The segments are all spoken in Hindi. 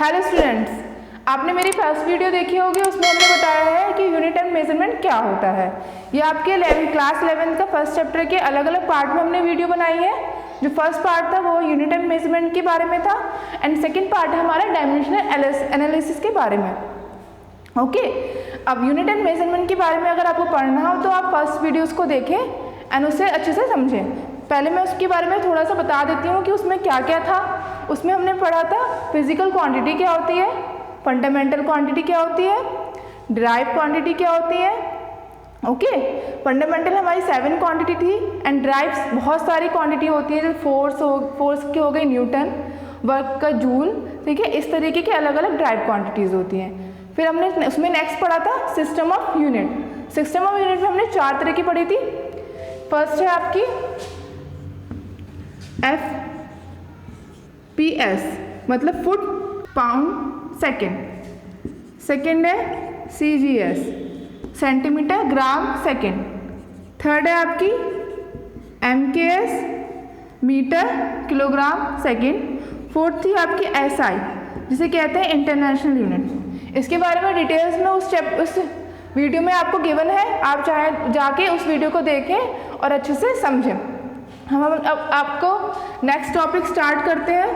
हेलो स्टूडेंट्स, आपने मेरी फर्स्ट वीडियो देखी होगी। उसमें हमने बताया है कि यूनिट एंड मेजरमेंट क्या होता है। ये आपके क्लास 11 का फर्स्ट चैप्टर के अलग अलग पार्ट में हमने वीडियो बनाई है। जो फर्स्ट पार्ट था वो यूनिट एंड मेजरमेंट के बारे में था एंड सेकेंड पार्ट है हमारा डायमेंशनल एनालिसिस के बारे में। ओके, अब यूनिट एंड मेजरमेंट के बारे में अगर आपको पढ़ना हो तो आप फर्स्ट वीडियोज़ को देखें एंड उसे अच्छे से समझें। पहले मैं उसके बारे में थोड़ा सा बता देती हूँ कि उसमें क्या क्या था। उसमें हमने पढ़ा था फिजिकल क्वांटिटी क्या होती है, फंडामेंटल क्वांटिटी क्या होती है, डिराइव क्वांटिटी क्या होती है। ओके, फंडामेंटल हमारी 7 क्वांटिटी थी एंड डिराइव्स बहुत सारी क्वांटिटी होती है, जैसे फोर्स की हो गई न्यूटन, वर्क का जूल, ठीक है। इस तरीके के अलग अलग डिराइव क्वांटिटीज़ होती हैं। फिर हमने उसमें नेक्स्ट पढ़ा था system of unit. System of unit में हमने 4 तरह की पढ़ी थी। फर्स्ट है आपकी FPS मतलब फुट पाउंड सेकेंड। सेकेंड है CGS centimetre gram second. Third है आपकी MKS metre kilogram second. Fourth थी आपकी SI जिसे कहते हैं इंटरनेशनल यूनिट। इसके बारे में डिटेल्स में उस वीडियो में आपको गिवन है, आप चाहे जाके उस वीडियो को देखें और अच्छे से समझें। हम अब आपको नेक्स्ट टॉपिक स्टार्ट करते हैं,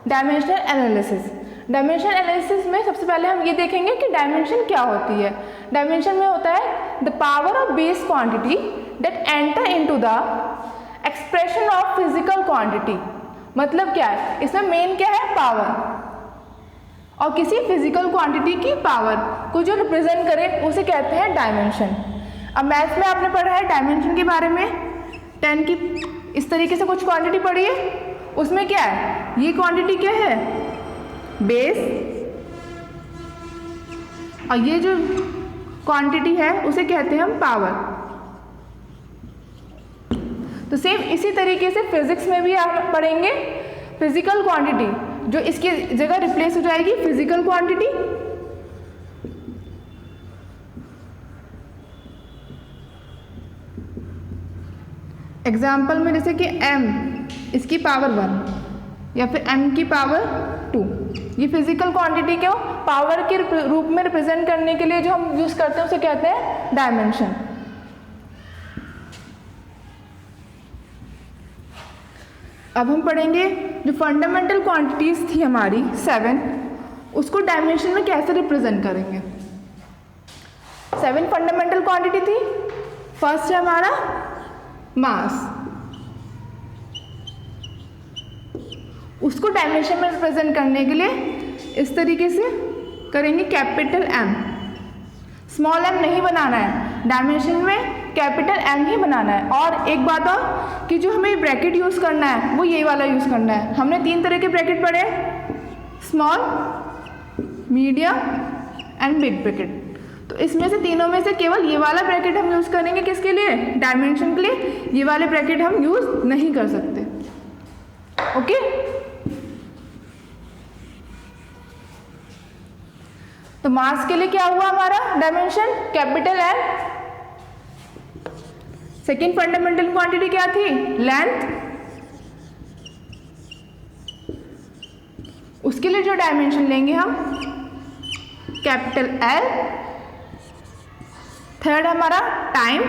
डायमेंशनल एनालिसिस। डायमेंशनल एनालिसिस में सबसे पहले हम ये देखेंगे कि डायमेंशन क्या होती है। डायमेंशन में होता है the power of base quantity that enter into the expression of physical quantity. मतलब क्या है, इसमें मेन क्या है, पावर, और किसी फिजिकल क्वांटिटी की पावर को जो रिप्रेजेंट करे उसे कहते हैं डायमेंशन। अब मैथ्स में आपने पढ़ा है डायमेंशन के बारे में, 10 की इस तरीके से कुछ क्वांटिटी पढ़ी है। उसमें क्या है, ये क्वांटिटी क्या है, बेस, और ये जो क्वांटिटी है उसे कहते हैं हम पावर। तो सेम इसी तरीके से फिजिक्स में भी आप पढ़ेंगे फिजिकल क्वांटिटी, जो इसकी जगह रिप्लेस हो जाएगी फिजिकल क्वांटिटी। एग्जाम्पल में जैसे कि m इसकी पावर 1 या फिर m की पावर 2, ये फिजिकल क्वांटिटी को पावर के रूप में रिप्रेजेंट करने के लिए जो हम यूज करते हैं उसे कहते हैं डायमेंशन। अब हम पढ़ेंगे जो फंडामेंटल क्वांटिटीज थी हमारी 7, उसको डायमेंशन में कैसे रिप्रेजेंट करेंगे। 7 फंडामेंटल क्वांटिटी थी। फर्स्ट है हमारा मास, उसको डायमेंशन में रिप्रेजेंट करने के लिए इस तरीके से करेंगे, कैपिटल M। स्मॉल m नहीं बनाना है, डायमेंशन में कैपिटल M ही बनाना है। और एक बात और कि जो हमें ब्रैकेट यूज़ करना है वो ये वाला यूज़ करना है। हमने 3 तरह के ब्रैकेट पढ़े, small, medium and big bracket. तो इसमें से तीनों में से केवल ये वाला ब्रैकेट हम यूज़ करेंगे, किसके लिए, डायमेंशन के लिए। ये वाले ब्रैकेट हम यूज़ नहीं कर सकते। ओके, तो मास के लिए क्या हुआ हमारा dimension, capital M। Second fundamental quantity क्या थी, लेंथ, उसके लिए जो डायमेंशन लेंगे हम कैपिटल L। थर्ड हमारा टाइम,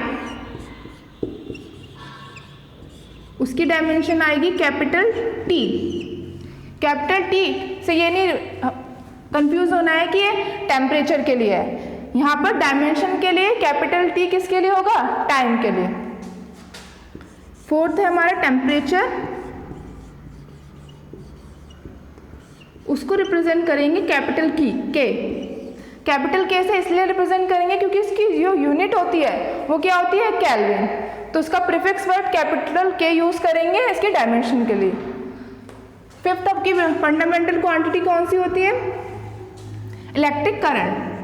उसकी डायमेंशन आएगी कैपिटल T। कैपिटल T से ये नहीं कंफ्यूज होना है कि ये टेम्परेचर के लिए है, यहाँ पर डायमेंशन के लिए कैपिटल T किसके लिए होगा, टाइम के लिए। फोर्थ है हमारा टेम्परेचर, उसको रिप्रेजेंट करेंगे कैपिटल K। कैपिटल K से इसलिए रिप्रेजेंट करेंगे क्योंकि इसकी जो यूनिट होती है वो क्या होती है, केल्विन। तो उसका prefix word capital K use करेंगे इसके डायमेंशन के लिए। फिफ्थ आपकी फंडामेंटल क्वांटिटी कौन सी होती है, इलेक्ट्रिक करंट।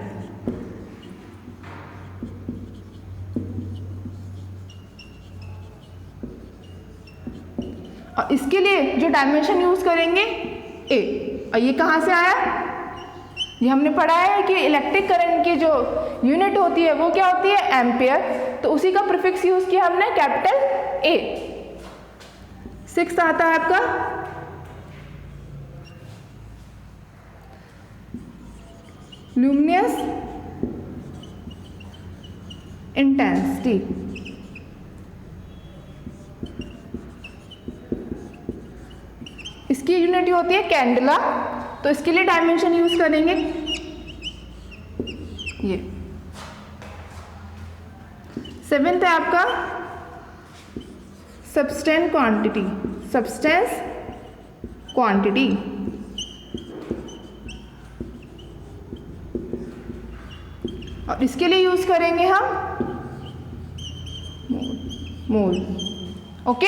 और इसके लिए जो डायमेंशन यूज करेंगे A। और ये कहाँ से आया, ये हमने पढ़ा है कि इलेक्ट्रिक करंट की जो यूनिट होती है वो क्या होती है, एम्पियर। तो उसी का प्रीफिक्स यूज किया हमने कैपिटल A। 6 आता है आपका ल्यूमिनस इंटेंसिटी। इसकी यूनिट होती है कैंडेला, तो इसके लिए डायमेंशन यूज करेंगे ये। 7th है आपका सब्सटेंस क्वांटिटी। सब्सटेंस क्वांटिटी और इसके लिए यूज करेंगे हम मोल। ओके,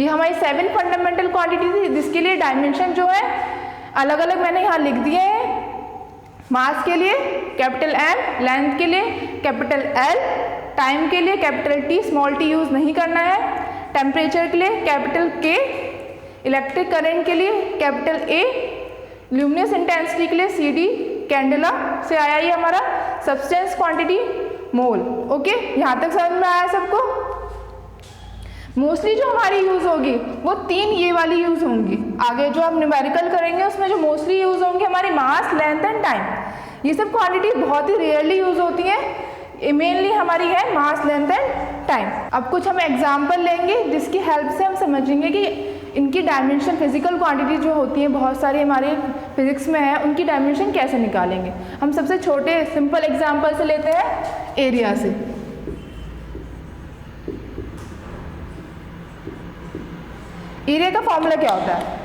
ये हमारी 7 फंडामेंटल क्वांटिटी थी, जिसके लिए डायमेंशन जो है अलग अलग मैंने यहाँ लिख दिए हैं। मास के लिए कैपिटल M, लेंथ के लिए कैपिटल L, टाइम के लिए capital T, small t use नहीं करना है, टेम्परेचर के लिए कैपिटल K, इलेक्ट्रिक करंट के लिए कैपिटल A, ल्यूमिनस इंटेंसिटी के लिए CD, कैंडेला से आया ये हमारा सब्सटेंस क्वांटिटी मोल। ओके, यहाँ तक समझ में आया सबको? मोस्टली जो हमारी यूज होगी वो 3 ये वाली यूज होंगी। आगे जो हम न्यूमेरिकल करेंगे उसमें जो मोस्टली यूज होंगे हमारी मास, लेंथ एंड टाइम। ये सब क्वांटिटी बहुत ही रेयरली यूज होती है, मेनली हमारी है मास, लेंथ एंड टाइम। अब कुछ हम एग्जाम्पल लेंगे जिसकी हेल्प से हम समझेंगे कि इनकी डायमेंशन, फिजिकल क्वांटिटी जो होती है बहुत सारी हमारे फिजिक्स में है, उनकी डायमेंशन कैसे निकालेंगे। हम सबसे छोटे सिंपल एग्जाम्पल से लेते हैं एरिया से। एरिया का फॉर्मूला क्या होता है?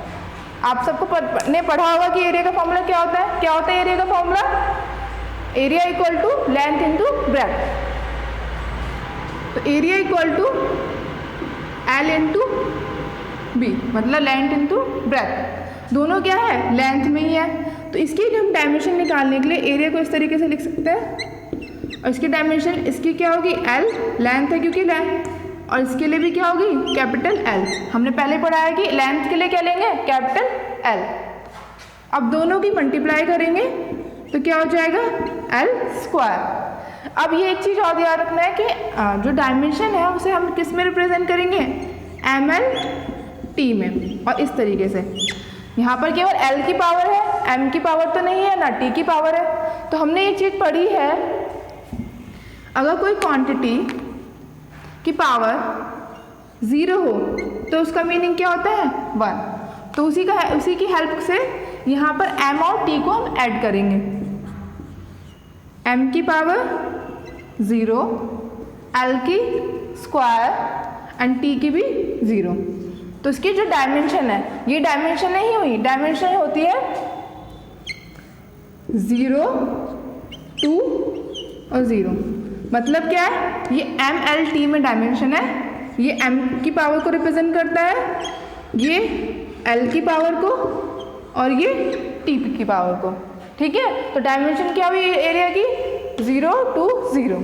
आप सबको ने पढ़ा होगा कि एरिया का फॉर्मूला क्या होता है। क्या होता है एरिया का formula? Area equal to length into breadth. तो area equal to L into B, मतलब लेंथ इंटू ब्रेथ। दोनों क्या है? लेंथ में ही है। तो इसकी जो हम डायमेंशन निकालने के लिए एरिया को इस तरीके से लिख सकते हैं, और इसकी डायमेंशन इसकी क्या होगी? L, लेंथ है क्योंकि लेंथ, और इसके लिए भी क्या होगी? Capital L। हमने पहले पढ़ा है कि लेंथ के लिए क्या लेंगे? Capital L। अब दोनों की मल्टीप्लाई करेंगे तो क्या हो जाएगा? L square. अब ये एक चीज़ और याद रखना है कि जो डायमेंशन है उसे हम किस में रिप्रेजेंट करेंगे? ML T में। और इस तरीके से यहाँ पर केवल L की पावर है, M की पावर तो नहीं है, ना T की पावर है। तो हमने एक चीज़ पढ़ी है, अगर कोई क्वांटिटी की पावर 0 हो तो उसका मीनिंग क्या होता है? 1। तो उसी की हेल्प से यहाँ पर M और T को हम ऐड करेंगे। M की पावर 0, L की स्क्वायर एंड T की भी 0। तो इसकी जो डायमेंशन है, ये डायमेंशन नहीं हुई, डायमेंशन होती है 0, 2 और 0। मतलब क्या है? ये MLT में डायमेंशन है, ये M की पावर को रिप्रेजेंट करता है, ये L की पावर को, और ये T की पावर को। ठीक है, तो डायमेंशन क्या हुई एरिया की? 0, 2, 0।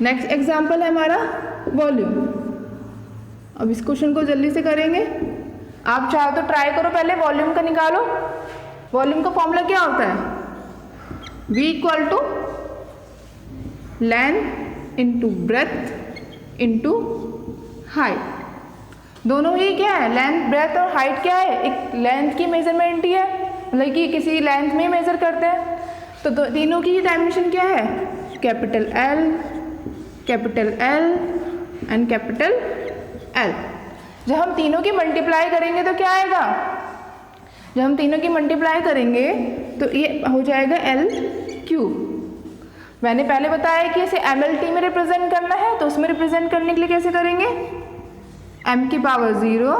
नेक्स्ट एग्जाम्पल है हमारा वॉल्यूम। अब इस क्वेश्चन को जल्दी से करेंगे। आप चाहो तो ट्राई करो, पहले वॉल्यूम का निकालो। वॉल्यूम का फॉर्मूला क्या होता है? V equal to length into breadth into height. दोनों ही क्या है? लेंथ, ब्रेथ और हाइट क्या है? एक लेंथ की मेजरमेंट ही है, मतलब कि किसी लेंथ में ही मेजर करते हैं। तो तीनों की डायमेंशन क्या है? Capital L, capital L and capital L। जब हम तीनों की मल्टीप्लाई करेंगे तो क्या आएगा? जब हम तीनों की मल्टीप्लाई करेंगे तो ये हो जाएगा L क्यूब। मैंने पहले बताया कि इसे MLT में रिप्रेजेंट करना है, तो उसमें रिप्रेजेंट करने के लिए कैसे करेंगे? M की पावर 0,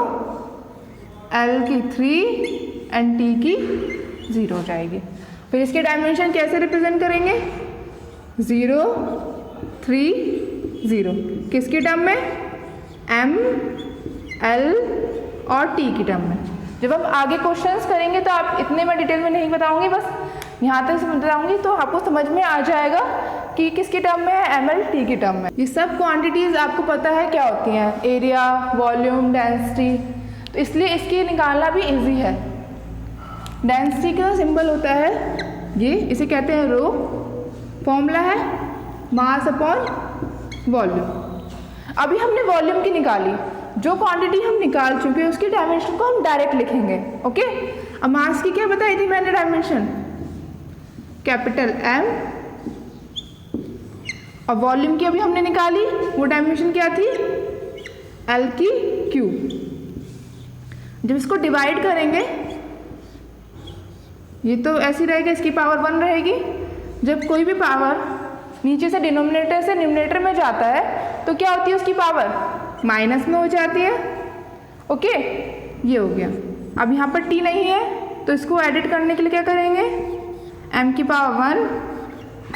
L की 3 एंड T की 0 हो जाएगी। फिर इसके डायमेंशन कैसे रिप्रेजेंट करेंगे? 0, 3, 0। किसकी टर्म में? M, L और T की टर्म में। जब हम आगे क्वेश्चंस करेंगे तो आप इतने मैं डिटेल में नहीं बताऊंगी, बस यहाँ तक बताऊंगी तो आपको समझ में आ जाएगा कि किसकी टर्म में है, ML T की टर्म में। ये सब क्वांटिटीज़ आपको पता है क्या होती हैं? Area, volume, density. तो इसलिए इसकी निकालना भी इजी है। डेंसिटी का सिंबल होता है ये, इसे कहते हैं रो। फॉर्मूला है मास अपॉन वॉल्यूम। अभी हमने वॉल्यूम की निकाली, जो क्वांटिटी हम निकाल चुके हैं उसकी डायमेंशन को हम डायरेक्ट लिखेंगे। ओके, अब मास की क्या बताई थी मैंने डायमेंशन? कैपिटल M, और वॉल्यूम की अभी हमने निकाली, वो डायमेंशन क्या थी, L की क्यूब। जब इसको डिवाइड करेंगे, ये तो ऐसी रहेगा, इसकी पावर 1 रहेगी। जब कोई भी पावर नीचे से डिनोमिनेटर से न्यूमरेटर में जाता है तो क्या होती है उसकी पावर, माइनस में हो जाती है। ओके, ये हो गया। अब यहाँ पर t नहीं है तो इसको एडिट करने के लिए क्या करेंगे, m की पावर 1,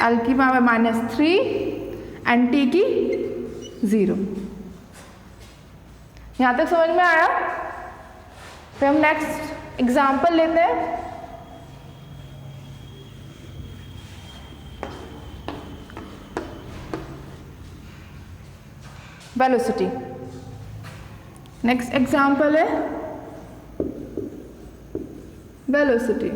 l की पावर -3 एंड t की 0। यहाँ तक समझ में आया? फिर हम नेक्स्ट एग्जाम्पल लेते हैं। वेलोसिटी। नेक्स्ट एग्जाम्पल है वेलोसिटी।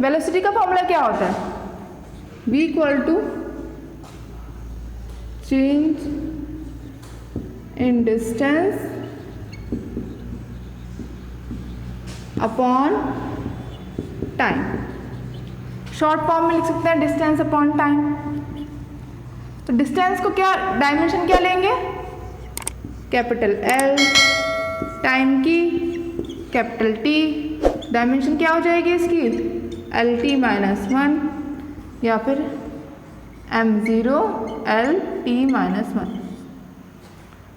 वेलोसिटी का फॉर्मूला क्या होता है, v = change in distance upon time. Short form में लिख सकते हैं डिस्टेंस अपॉन टाइम। तो डिस्टेंस को क्या डायमेंशन क्या लेंगे, कैपिटल L, टाइम की कैपिटल T, डायमेंशन क्या हो जाएगी इसकी, LT-1 या फिर M0 LT-1।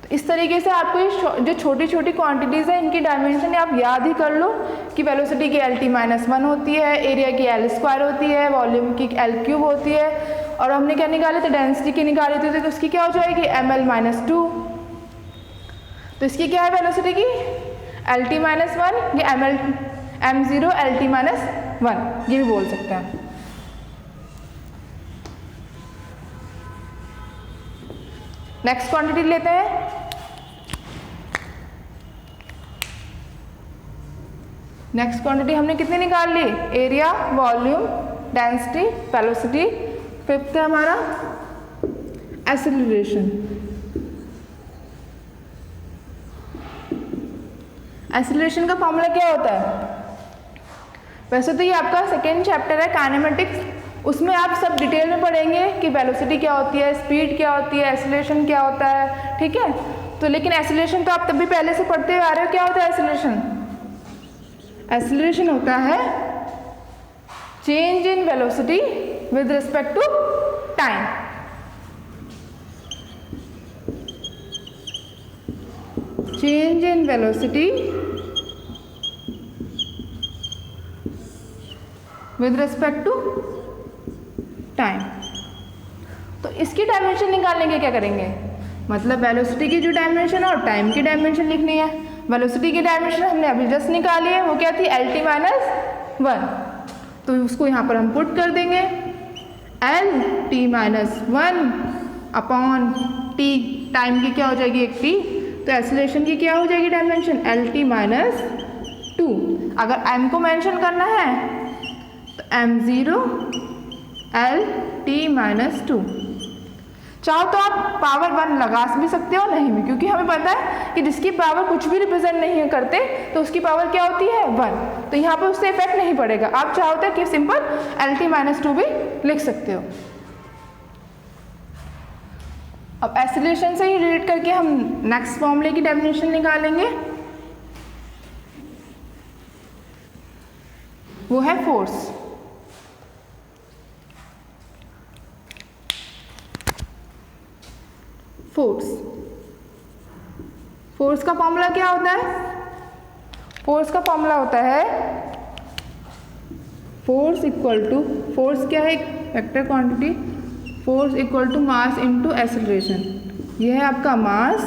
तो इस तरीके से आपको ये जो छोटी छोटी क्वांटिटीज़ हैं इनकी डायमेंशन आप याद ही कर लो कि वेलोसिटी की LT-1 होती है, एरिया की L² होती है, वॉल्यूम की L³ होती है, और हमने क्या निकाले थे, डेंसिटी की निकाली थी, तो उसकी क्या हो जाएगी, ml-2। तो इसकी क्या है वेलोसिटी की, LT-1 या M0 LT-1, ये भी बोल सकते हैं। नेक्स्ट क्वांटिटी लेते हैं। नेक्स्ट क्वांटिटी हमने कितनी निकाल ली, area, volume, density, velocity. Fifth है हमारा एक्सेलरेशन। एक्सेलरेशन का फॉर्मूला क्या होता है, वैसे तो ये आपका सेकेंड चैप्टर है काइनेमेटिक्स, उसमें आप सब डिटेल में पढ़ेंगे कि वेलोसिटी क्या होती है, स्पीड क्या होती है, एक्सेलरेशन क्या होता है, ठीक है। तो लेकिन एक्सेलरेशन तो आप तभी पहले से पढ़ते हुए आ रहे हो। क्या होता है एक्सेलरेशन, एक्सेलरेशन होता है change in velocity with respect to time. Change in velocity with respect to time. तो इसकी डायमेंशन निकालने के क्या करेंगे, मतलब वेलोसिटी की जो डायमेंशन और टाइम की डायमेंशन लिखनी है। वेलोसिटी की डायमेंशन हमने अभी जस्ट निकाली है, वो क्या थी, LT-1। तो उसको यहाँ पर हम पुट कर देंगे, LT-1 अपॉन T, टाइम की क्या हो जाएगी, एक T, तो एक्सेलरेशन की क्या हो जाएगी डायमेंशन, LT-2। अगर m को मेंशन करना है तो M0 LT-2। चाहो तो आप पावर 1 लगा भी सकते हो, नहीं भी, क्योंकि हमें पता है कि जिसकी पावर कुछ भी रिप्रेजेंट नहीं करते तो उसकी पावर क्या होती है, 1। तो यहाँ पर उससे इफेक्ट नहीं पड़ेगा। आप चाहो तो कि सिंपल LT-2 भी लिख सकते हो। अब एक्सेलरेशन से ही रिलेट करके हम नेक्स्ट फॉर्मूले की डेफिनेशन निकालेंगे, वो है फोर्स। फोर्स का फॉर्मूला क्या होता है, फोर्स का फॉर्मूला होता है फोर्स इक्वल टू, फोर्स क्या है, एक vector quantity, force equal to mass into acceleration. यह है आपका मास,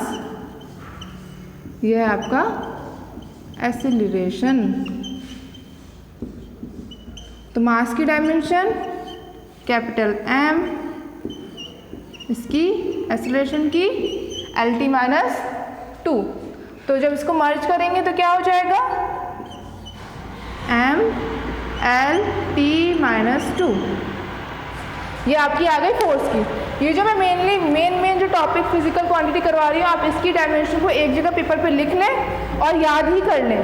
यह है आपका एक्सेलरेशन। तो मास की डायमेंशन कैपिटल M, इसकी एक्सेलरेशन की LT-2। तो जब इसको मर्ज करेंगे तो क्या हो जाएगा, M LT-2। ये आपकी आ गई फोर्स की। ये जो मैं मेन जो टॉपिक फिजिकल क्वांटिटी करवा रही हूँ, आप इसकी डायमेंशन को एक जगह पेपर पे लिख लें और याद ही कर लें।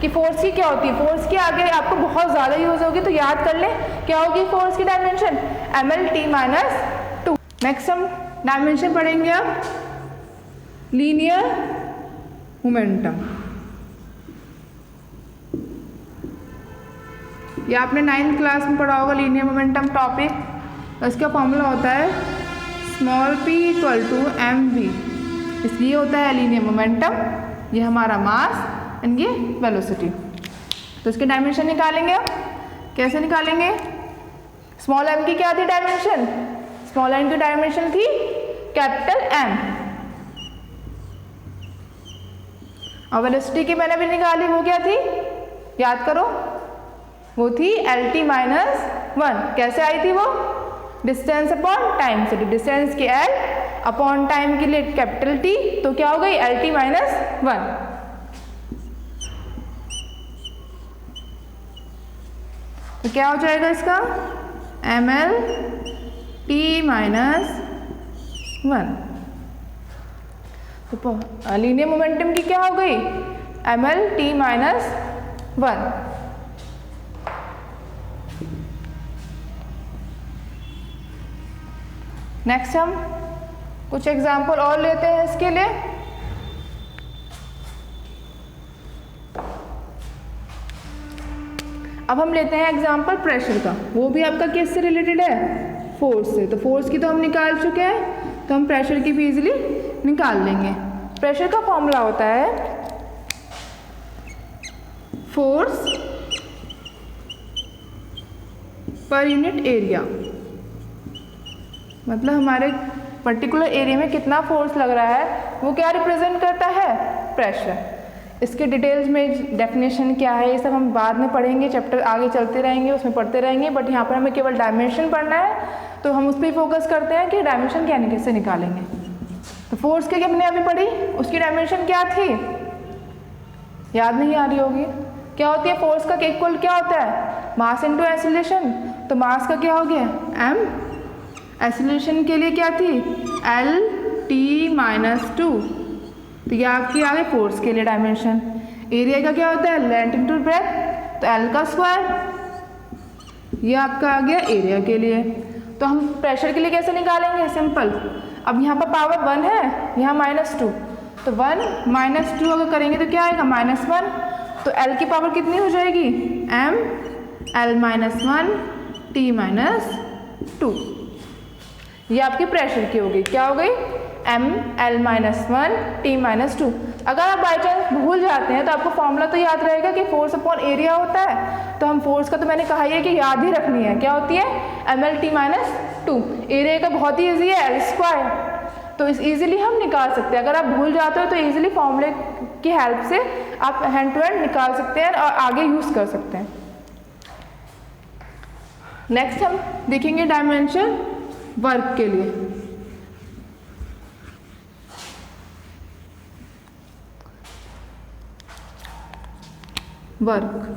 कि फोर्स की क्या होती है। फोर्स के आगे आपको बहुत ज़्यादा यूज होगी, तो याद कर लें क्या होगी फोर्स की डायमेंशन, ml_t-2। नेक्स्ट हम डायमेंशन पढ़ेंगे अब लीनियर मोमेंटम। ये आपने 9th क्लास में पढ़ा होगा लीनियर मोमेंटम टॉपिक। इसका फॉर्मूला होता है small p equal to mv, इसलिए होता है लीनियर मोमेंटम। ये हमारा मास एंड ये वेलोसिटी। तो इसके डायमेंशन निकालेंगे। अब कैसे निकालेंगे, स्मॉल m की क्या थी डायमेंशन, स्मॉल m की डायमेंशन थी कैपिटल M, और वेलोसिटी की मैंने भी निकाली, वो क्या थी याद करो, वो थी LT-1। कैसे आई थी वो, डिस्टेंस अपॉन टाइम से, डिस्टेंस की L अपॉन टाइम के लिए कैपिटल T, तो क्या हो गई LT-1। तो क्या हो जाएगा इसका ml_t-1। तो लीनियर मोमेंटम की क्या हो गई ml_t-1। नेक्स्ट हम कुछ एग्जाम्पल और लेते हैं इसके लिए। अब हम लेते हैं एग्जाम्पल प्रेशर का, वो भी आपका किससे रिलेटेड है, फोर्स से। तो फोर्स की तो हम निकाल चुके हैं, तो हम प्रेशर की भी इजीली निकाल लेंगे। प्रेशर का फॉर्मूला होता है फोर्स पर यूनिट एरिया, मतलब हमारे पर्टिकुलर एरिया में कितना फोर्स लग रहा है वो क्या रिप्रेजेंट करता है, प्रेशर। इसके डिटेल्स में डेफिनेशन क्या है ये सब हम बाद में पढ़ेंगे, चैप्टर आगे चलते रहेंगे उसमें पढ़ते रहेंगे, बट यहाँ पर हमें केवल डायमेंशन पढ़ना है, तो हम उस पर फोकस करते हैं कि डायमेंशन कैसे निकालेंगे। तो फोर्स के हमने अभी पढ़ी, उसकी डायमेंशन क्या थी याद नहीं आ रही होगी, क्या होती है फोर्स का इक्वल क्या होता है, मास इनटू एक्सीलरेशन। तो मास का क्या हो गया m, एक्सीलरेशन के लिए क्या थी L_t-2। तो ये आपकी आ गई फोर्स के लिए डायमेंशन। एरिया का क्या होता है लेंथ इनटू ब्रेथ, तो L का स्क्वायर, ये आपका आ गया एरिया के लिए। तो हम प्रेशर के लिए कैसे निकालेंगे, सिंपल। अब यहाँ पर पावर 1 है, यहाँ -2, तो 1 - 2 अगर करेंगे तो क्या आएगा -1। तो L की पावर कितनी हो जाएगी ml-1t-2। ये आपकी प्रेशर की हो गई, क्या हो गई ml-1t-2। अगर आप बाई चांस भूल जाते हैं तो आपको फॉर्मूला तो याद रहेगा कि फोर्स अपॉन एरिया होता है। तो हम फोर्स का तो मैंने कहा ही है कि याद ही रखनी है, क्या होती है ml-t-2। एरिया का बहुत ही ईजी है L², तो इस ईजिली हम निकाल सकते हैं। अगर आप भूल जाते हो तो ईजिली फॉर्मूले की हेल्प से आप हैंड टू हैंड निकाल सकते हैं और आगे यूज कर सकते हैं। नेक्स्ट हम देखेंगे डायमेंशन वर्क के लिए। वर्क,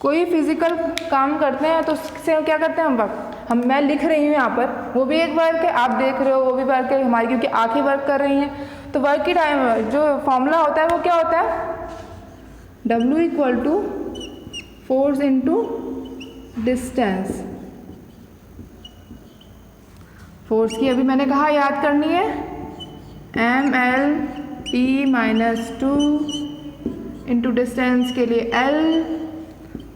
कोई फिजिकल काम करते हैं तो उससे क्या करते हैं हम वर्क। मैं लिख रही हूँ यहाँ पर, वो भी एक वर्क है, आप देख रहे हो वो भी वर्क है हमारी, क्योंकि आंखें वर्क कर रही हैं। तो वर्क की टाइम जो फॉर्मूला होता है वो क्या होता है W = force into distance. Force की अभी मैंने कहा याद करनी है ml-t-2 इंटू डिस्टेंस के लिए L,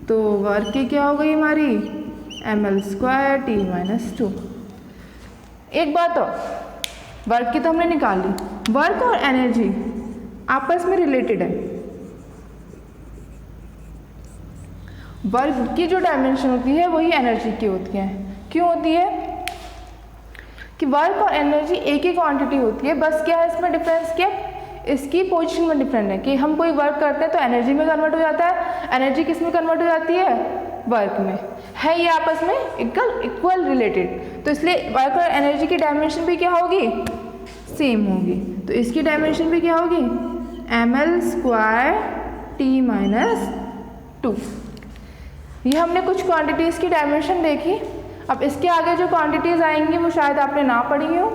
तो वर्क की क्या हो गई हमारी ml²t-2। एक बात और, वर्क की तो हमने निकाल ली, वर्क और एनर्जी आपस में रिलेटेड है। वर्क की जो डायमेंशन होती है वही एनर्जी की होती है। क्यों होती है कि वर्क और एनर्जी एक ही क्वांटिटी होती है, बस क्या है इसमें डिफरेंस, क्या इसकी पोजीशन में डिफरेंट है कि हम कोई वर्क करते हैं तो एनर्जी में कन्वर्ट हो जाता है, एनर्जी किस में कन्वर्ट हो जाती है, वर्क में। है ये आपस में इक्वल रिलेटेड, तो इसलिए वर्क और एनर्जी की डायमेंशन भी क्या होगी, सेम होगी। तो इसकी डायमेंशन भी क्या होगी ml²t-2। ये हमने कुछ क्वांटिटीज़ की डायमेंशन देखी। अब इसके आगे जो क्वांटिटीज़ आएंगी वो शायद आपने ना पढ़ी हो,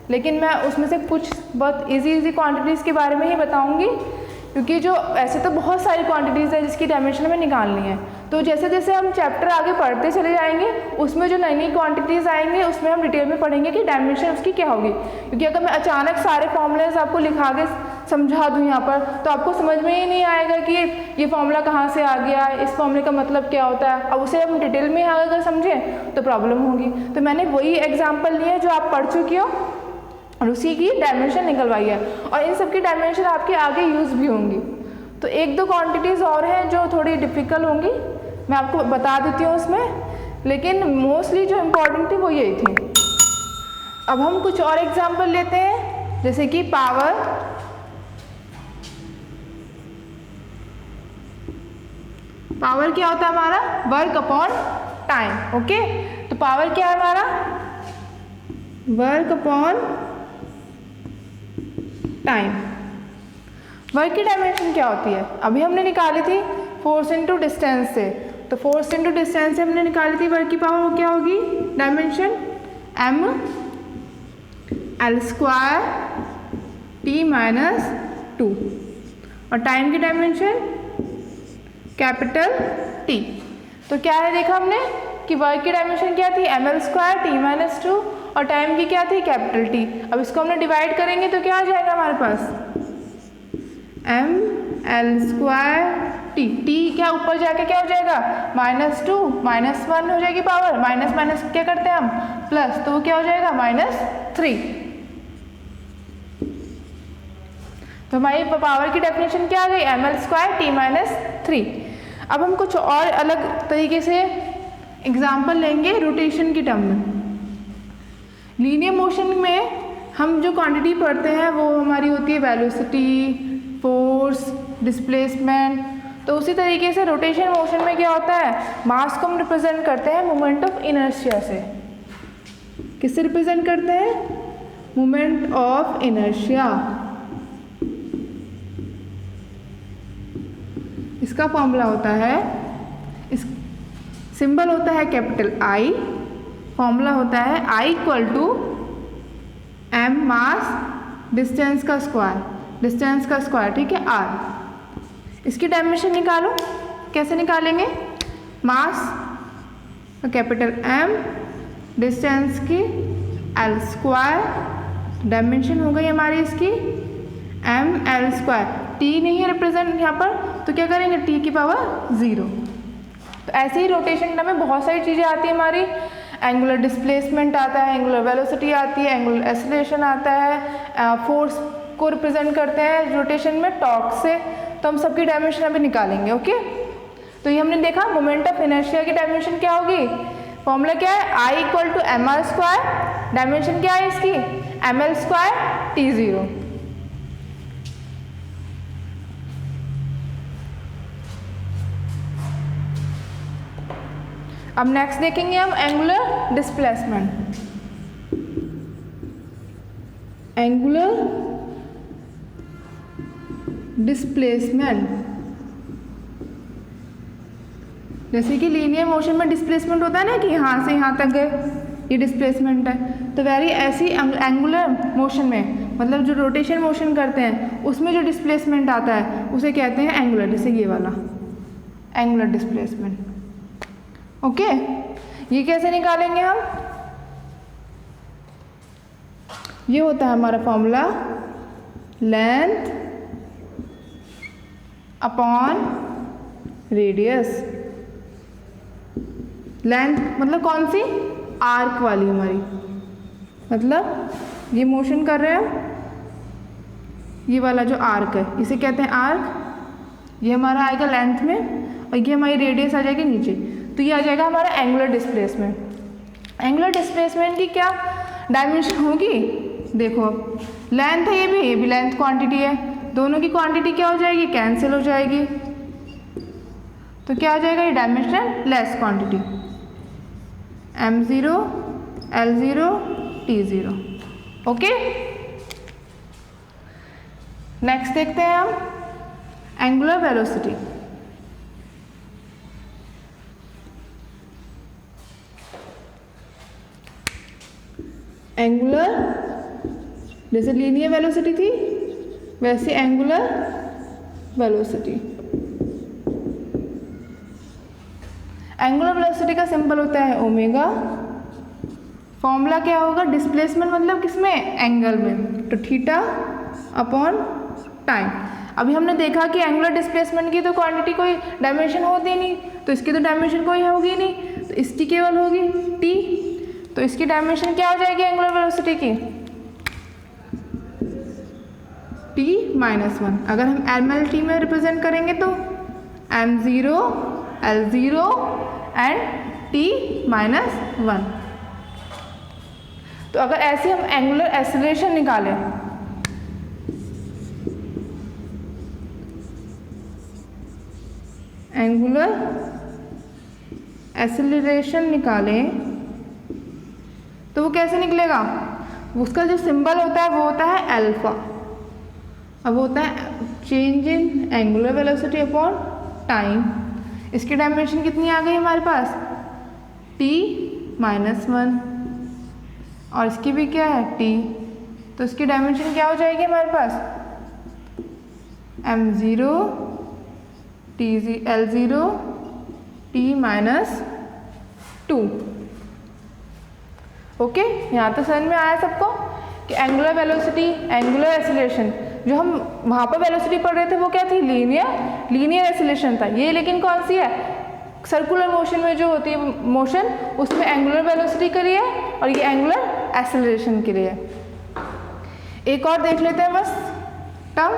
लेकिन मैं उसमें से कुछ बहुत इजी क्वांटिटीज़ के बारे में ही बताऊंगी, क्योंकि जो ऐसे तो बहुत सारी क्वांटिटीज़ है जिसकी डायमेंशन हमें निकालनी है। तो जैसे जैसे हम चैप्टर आगे पढ़ते चले जाएंगे उसमें जो नई नई क्वांटिटीज़ आएंगे उसमें हम डिटेल में पढ़ेंगे कि डायमेंशन उसकी क्या होगी। क्योंकि अगर मैं अचानक सारे फॉर्मूलाज आपको लिखा के समझा दूँ यहाँ पर तो आपको समझ में ही नहीं आएगा कि ये फॉर्मूला कहाँ से आ गया, इस फॉर्मूले का मतलब क्या होता है। अब उसे हम डिटेल में अगर समझें तो प्रॉब्लम होगी। तो मैंने वही एग्जाम्पल लिए जो आप पढ़ चुकी हो और उसी की डायमेंशन निकलवाई है, और इन सब की डायमेंशन आपके आगे यूज़ भी होंगी। तो एक दो क्वांटिटीज़ और हैं जो थोड़ी डिफ़िकल्ट होंगी, मैं आपको बता देती हूँ उसमें, लेकिन मोस्टली जो इम्पोर्टेंट थी वो यही थी। अब हम कुछ और एग्जाम्पल लेते हैं, जैसे कि पावर क्या होता है हमारा, वर्क अपॉन टाइम। ओके, तो पावर क्या है हमारा, वर्क अपॉन टाइम। वर्क की डायमेंशन क्या होती है, अभी हमने निकाली थी फोर्स इंटू डिस्टेंस से, तो फोर्स इंटू डिस्टेंस से हमने निकाली थी वर्क की पावर, वो क्या होगी dimension m l square t minus 2, और टाइम की डायमेंशन कैपिटल T। तो क्या है देखा हमने कि वर्क की डायमेंशन क्या थी ml स्क्वायर t माइनस 2 और टाइम की क्या थी कैपिटल T। अब इसको हमने डिवाइड करेंगे तो क्या आ जाएगा हमारे पास m l स्क्वायर t क्या ऊपर जाके क्या हो जाएगा -2 -1 हो जाएगी पावर, माइनस माइनस क्या करते हैं हम प्लस, तो वो क्या हो जाएगा -3। तो हमारी पावर की डेफिनेशन क्या आ गई ml स्क्वायर t माइनस 3। अब हम कुछ और अलग तरीके से एग्जाम्पल लेंगे रोटेशन की टर्म में। लीनियर मोशन में हम जो क्वांटिटी पढ़ते हैं वो हमारी होती है वेलोसिटी, फोर्स, डिस्प्लेसमेंट। तो उसी तरीके से रोटेशन मोशन में क्या होता है, मास को हम रिप्रेजेंट करते हैं मोमेंट ऑफ इनर्शिया से। किससे रिप्रेजेंट करते हैं, मोमेंट ऑफ इनर्शिया। इसका फॉर्मूला होता है, इस सिंबल होता है कैपिटल I, फॉर्मूला होता है I equal to m mass distance का स्क्वायर, ठीक है r। इसकी डायमेंशन निकालो, कैसे निकालेंगे, मास कैपिटल M डिस्टेंस की l स्क्वायर, डायमेंशन हो गई हमारी इसकी m l स्क्वायर। t नहीं है रिप्रेजेंट यहाँ पर तो क्या करेंगे t की पावर 0। तो ऐसे ही रोटेशन में बहुत सारी चीज़ें आती है हमारी, एंगुलर डिस्प्लेसमेंट आता है, एंगुलर वेलोसिटी आती है, एंगुलर एक्सेलरेशन आता है, फोर्स को रिप्रेजेंट करते हैं रोटेशन में टॉर्क से। तो हम सबकी डायमेंशन अभी निकालेंगे। ओके, तो ये हमने देखा मोमेंट ऑफ इनर्शिया की डायमेंशन क्या होगी, फॉर्मूला क्या है I equal to M R square, dimension क्या है इसकी ml स्क्वायर t0। अब नेक्स्ट देखेंगे हम एंगुलर डिस्प्लेसमेंट। एंगुलर डिस्प्लेसमेंट जैसे कि लीनियर मोशन में डिस्प्लेसमेंट होता है ना कि यहाँ से यहाँ तक गए, ये डिस्प्लेसमेंट है। तो वैरी ऐसी एंगुलर मोशन में, मतलब जो रोटेशन मोशन करते हैं उसमें जो डिस्प्लेसमेंट आता है उसे कहते हैं एंगुलर, जैसे ये वाला एंगुलर डिस्प्लेसमेंट। ओके, ये कैसे निकालेंगे हम, ये होता है हमारा formula length upon radius. Length मतलब कौन सी, आर्क वाली हमारी, मतलब ये मोशन कर रहे हैं, ये वाला जो आर्क है इसे कहते हैं आर्क। ये हमारा आएगा लेंथ में और ये हमारी रेडियस आ जाएगी नीचे, तो ये आ जाएगा हमारा एंगुलर डिस्प्लेसमेंट। एंगुलर डिस्प्लेसमेंट की क्या डायमेंशन होगी, देखो लेंथ है, ये भी लेंथ क्वांटिटी है, दोनों की क्वांटिटी क्या हो जाएगी, कैंसिल हो जाएगी। तो क्या हो जाएगा, ये dimension less quantity m0 l0 t0। Okay, next देखते हैं हम एंगुलर वेलोसिटी। एंगुलर जैसे लीनियर वेलोसिटी थी वैसे एंगुलर वेलोसिटी। एंगुलर वेलोसिटी का सिंबल होता है ओमेगा। फॉर्मूला क्या होगा? डिस्प्लेसमेंट मतलब किसमें? एंगल में, तो थीटा अपॉन टाइम। अभी हमने देखा कि एंगुलर डिस्प्लेसमेंट की तो क्वांटिटी कोई डायमेंशन होती नहीं, तो इसकी तो डायमेंशन कोई होगी नहीं, तो इसकी केवल होगी टी। तो इसकी डायमेंशन क्या हो जाएगी एंगुलर वेलोसिटी की? t-1। अगर हम mlt में रिप्रेजेंट करेंगे तो m0 l0 एंड t-1। तो अगर ऐसे हम एंगुलर एक्सेलरेशन निकालें, एंगुलर एक्सेलरेशन निकालें तो वो कैसे निकलेगा? उसका जो सिंबल होता है वो होता है अल्फा। अब होता है चेंज इन एंगुलर वेलोसिटी अपॉन टाइम। इसकी डायमेंशन कितनी आ गई हमारे पास? t-1 और इसकी भी क्या है? t। तो इसकी डायमेंशन क्या हो जाएगी हमारे पास? m0 l0 t-2। ओके, यहाँ तो समझ में आया सबको कि एंगुलर वेलोसिटी, एंगुलर एक्सेलरेशन, जो हम वहाँ पर वेलोसिटी पढ़ रहे थे वो क्या थी? लीनियर एक्सेलरेशन था ये। लेकिन कौन सी है? सर्कुलर मोशन में जो होती है मोशन, उसमें एंगुलर वेलोसिटी के लिए और ये एंगुलर एक्सेलरेशन के लिए। एक और देख लेते हैं बस टर्म।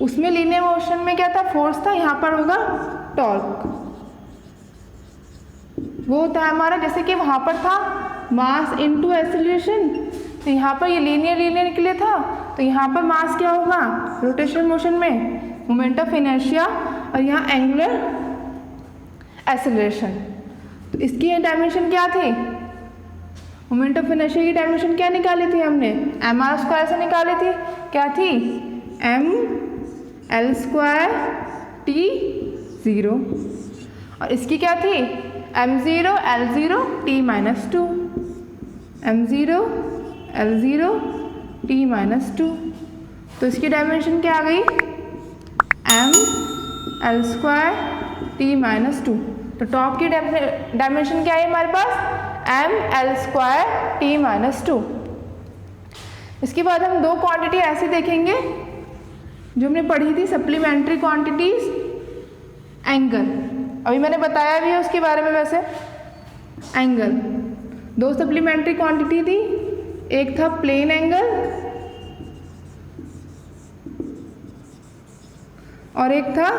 उसमें लीनियर मोशन में क्या था? फोर्स था। यहाँ पर होगा टॉर्क। वो होता है हमारा, जैसे कि वहाँ पर था मास इनटू एक्सेलरेशन, तो यहाँ पर ये लीनियर के लिए था, तो यहाँ पर मास क्या होगा? रोटेशन मोशन में मोमेंट ऑफ इनर्शिया, और यहाँ एंगुलर एक्सेलरेशन। तो इसकी डायमेंशन क्या थी? मोमेंट ऑफ इनर्शिया की डायमेंशन क्या निकाली थी हमने? mr² से निकाली थी। क्या थी? ml² t0। और इसकी क्या थी? m0 l0 t-2। m0 l0 t-2। तो इसकी डायमेंशन क्या आ गई? ml² t-2। तो टॉप की डायमेंशन क्या है हमारे पास? ml² t-2। इसके बाद हम दो क्वांटिटी ऐसी देखेंगे जो हमने पढ़ी थी, सप्लीमेंट्री क्वांटिटीज, एंगल। अभी मैंने बताया भी है उसके बारे में। वैसे एंगल, दो सप्लीमेंट्री क्वांटिटी थी, एक था प्लेन एंगल और एक था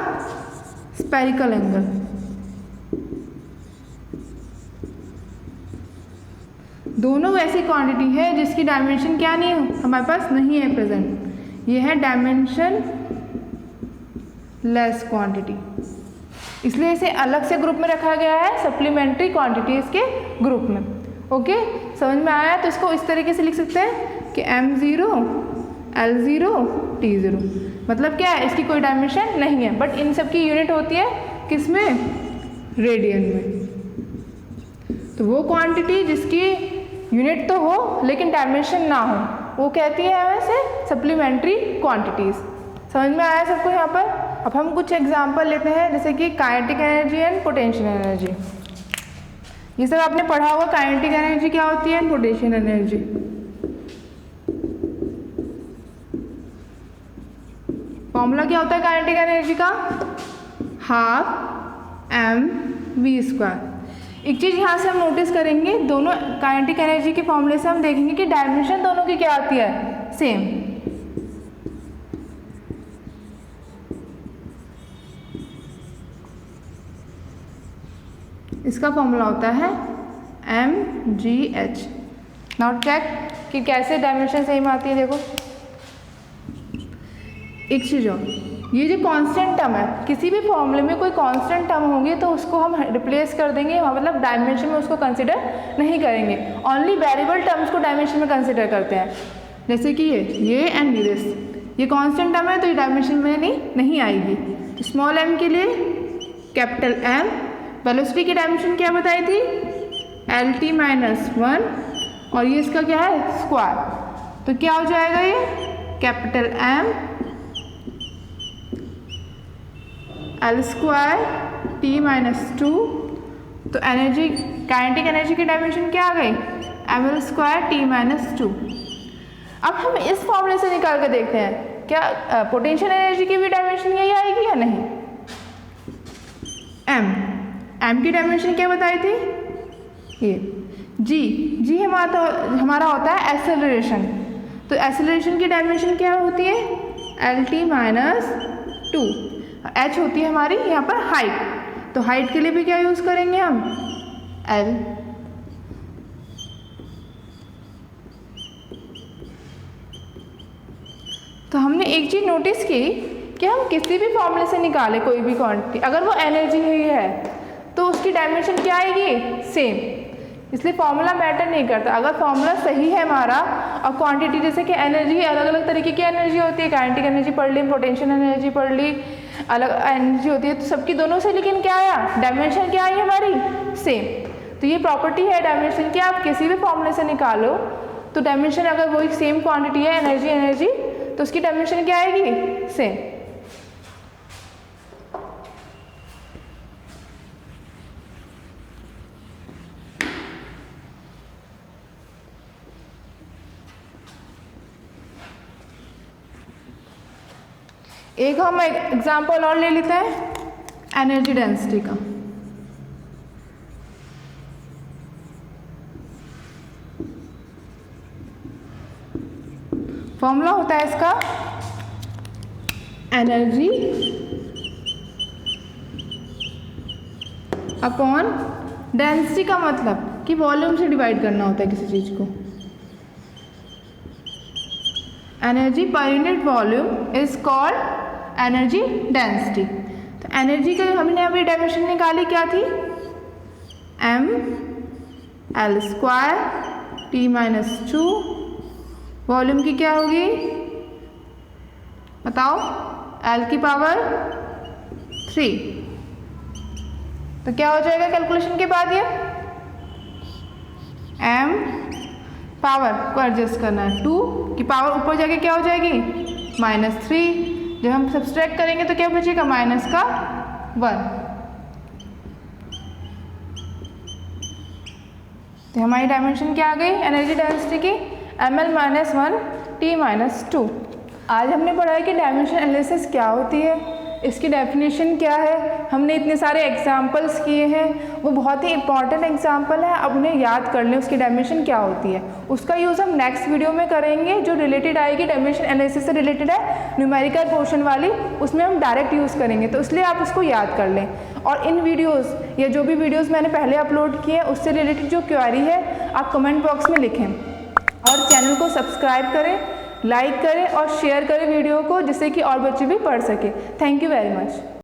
स्पेरिकल एंगल। दोनों ऐसी क्वांटिटी है जिसकी डायमेंशन क्या नहीं हमारे पास नहीं है प्रेजेंट। ये है डायमेंशन लेस क्वांटिटी, इसलिए इसे अलग से ग्रुप में रखा गया है, सप्लीमेंट्री क्वांटिटीज के ग्रुप में। ओके, समझ में आया? तो इसको इस तरीके से लिख सकते हैं कि m0 l0 t0। मतलब क्या है? इसकी कोई डायमेंशन नहीं है, बट इन सब की यूनिट होती है किसमें? रेडियन में। तो वो क्वांटिटी जिसकी यूनिट तो हो लेकिन डायमेंशन ना हो, वो कहती है वैसे सप्लीमेंट्री क्वांटिटीज। समझ में आया सबको यहाँ पर? अब हम कुछ एग्जांपल लेते हैं, जैसे कि kinetic energy and potential energy. ये सब आपने पढ़ा होगा। काइनेटिक एनर्जी क्या होती है, पोटेंशियल एनर्जी। फॉर्मूला क्या होता है काइनेटिक एनर्जी का? 12 mv²। एक चीज़ यहाँ से हम नोटिस करेंगे, दोनों काइनेटिक एनर्जी के फॉर्मूले से हम देखेंगे कि डायमेंशन दोनों की क्या आती है? सेम। इसका फॉर्मूला होता है mgh। नाउ चेक कि कैसे डायमेंशन सेम आती है। देखो एक चीज़ और, ये जो कांस्टेंट टर्म है, किसी भी फॉर्मूले में कोई कांस्टेंट टर्म होगी तो उसको हम रिप्लेस कर देंगे, मतलब डायमेंशन में उसको कंसिडर नहीं करेंगे। ओनली वेरिएबल टर्म्स को डायमेंशन में कंसिडर करते हैं। जैसे कि ये एंड दिस, ये कांस्टेंट टर्म है तो ये डायमेंशन में नहीं आएगी। स्मॉल m के लिए कैपिटल M। वेलोसिटी की डायमेंशन क्या बताई थी, LT माइनस 1, और ये इसका क्या है, स्क्वायर। तो क्या हो जाएगा ये, capital M L square T minus 2। तो एनर्जी, काइनेटिक एनर्जी की डायमेंशन क्या आ गई, ml स्क्वायर T माइनस 2। अब हम इस फॉर्मूले से निकाल कर देखते हैं क्या पोटेंशियल एनर्जी की भी डायमेंशन यही आएगी या नहीं। m की डायमेंशन क्या बताई थी, ये g हमारा होता है एक्सेलरेशन। तो एक्सेलरेशन की डायमेंशन क्या होती है, LT माइनस 2। h होती है हमारी यहाँ पर हाइट, तो हाइट के लिए भी क्या यूज़ करेंगे हम, L। तो हमने एक चीज़ नोटिस की कि हम किसी भी फॉर्मूले से निकाले कोई भी क्वांटिटी, अगर वो एनर्जी है तो उसकी डायमेंशन क्या आएगी, सेम। इसलिए फॉर्मूला मैटर नहीं करता। अगर फॉर्मूला सही है हमारा और क्वांटिटी, जैसे कि एनर्जी अलग अलग तरीके की एनर्जी होती है, काइनेटिक एनर्जी पढ़ ली, पोटेंशियल एनर्जी पढ़ ली, अलग एनर्जी होती है, तो सबकी दोनों से लेकिन क्या आया, डायमेंशन क्या आई हमारी, सेम। तो ये प्रॉपर्टी है डायमेंशन की, आप किसी भी फॉर्मूले से निकालो तो डायमेंशन अगर वही सेम क्वांटिटी है, एनर्जी तो उसकी डायमेंशन क्या आएगी, सेम। एक हम एग्जांपल और ले लेते हैं एनर्जी डेंसिटी का। फॉर्मूला होता है इसका एनर्जी अपॉन डेंसिटी, का मतलब कि वॉल्यूम से डिवाइड करना होता है किसी चीज़ को। Energy per unit volume is called energy density. तो एनर्जी का हमने अभी डायमेंशन निकाली, क्या थी, m L square T minus 2। Volume की क्या होगी बताओ, L की पावर 3। तो क्या हो जाएगा कैलकुलेशन के बाद, ये m पावर को एडजस्ट करना है, 2 की पावर ऊपर जाके क्या हो जाएगी, -3। जब हम सब्सट्रैक्ट करेंगे तो क्या बचेगा, माइनस का 1। तो हमारी डायमेंशन क्या आ गई एनर्जी डेंसिटी की, ml माइनस 1 T माइनस 2। आज हमने पढ़ा है कि डायमेंशन एनालिसिस क्या होती है, इसकी डेफिनेशन क्या है। हमने इतने सारे एग्जाम्पल्स किए हैं, वो बहुत ही इंपॉर्टेंट एग्जाम्पल है, अब उन्हें याद कर लें उसकी डायमेंशन क्या होती है। उसका यूज़ हम नेक्स्ट वीडियो में करेंगे, जो रिलेटेड आएगी डायमेंशन एनालिसिस से रिलेटेड है, न्यूमेरिकल पोर्शन वाली, उसमें हम डायरेक्ट यूज़ करेंगे। तो इसलिए आप उसको याद कर लें। और इन वीडियोज़ या जो भी वीडियोज़ मैंने पहले अपलोड किए हैं उससे रिलेटेड जो क्वेरी है आप कमेंट बॉक्स में लिखें, और चैनल को सब्सक्राइब करें, लाइक करें और शेयर करें वीडियो को, जिससे कि और बच्चे भी पढ़ सकें। Thank you very much.